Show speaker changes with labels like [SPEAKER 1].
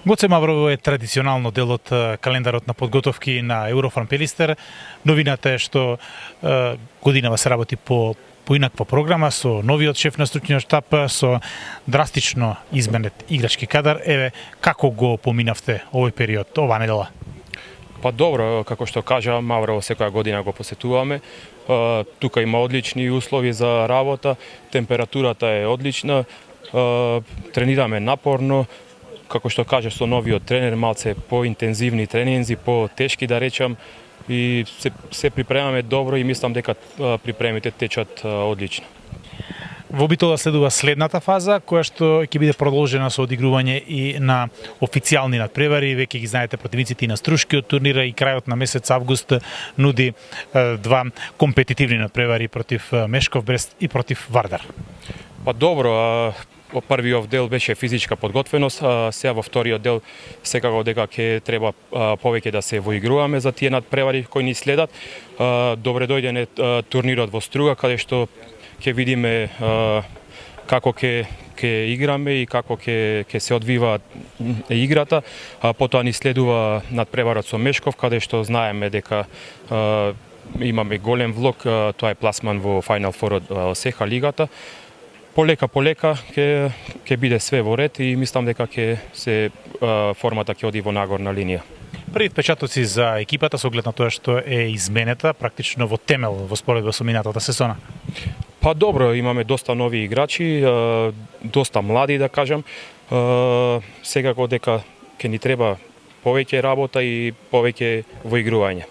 [SPEAKER 1] Гоце Маврово е традиционално дел од календарот на подготовки на Еврофан Пелистер. Новината е што годинава се работи по поинаква програма со новиот шеф на стручниот штаб, со драстично изменет играчки кадар. Еве, како го поминавте овој период, оваа недела?
[SPEAKER 2] Па добро, како што кажа Маврово, секоја година го посетуваме. Тука има одлични услови за работа, температурата е одлична, тренираме напорно, како што кажа со новиот тренер, малце поинтензивни тренинзи, потешки да речам, и се припремаме добро и мислам дека припремите течат одлично.
[SPEAKER 1] Во битола следува следната фаза, која што ќе биде продолжена со одигрување и на официјални надпревари. Веќе ги знаете противниците и на Струшкиот турнира, и крајот на месец август нуди два компетитивни надпревари против Мешков Брест и против Вардар.
[SPEAKER 2] Па добро, првиот дел беше физичка подготвеност, сега во вториот дел секако дека ќе треба повеќе да се воигруваме за тие надпревари кои ни следат. Добре дојден е турнирот во Струга, каде што ќе видиме како ќе играме и како ќе се одвива играта. Потоа ни следува надпреварот со Мешков, каде што знаеме дека имаме голем влог, тоа е пласман во Final Four од СЕХА лигата. Полека ќе биде све во ред и мислам дека ќе се формата ќе оди во нагорна линија.
[SPEAKER 1] Први впечатоци за екипата со оглед на тоа што е изменета практично во темел во споредба со минатата сезона?
[SPEAKER 2] Па добро, имаме доста нови играчи, доста млади да кажам. Секако дека ќе ни треба повеќе работа и повеќе воигрување.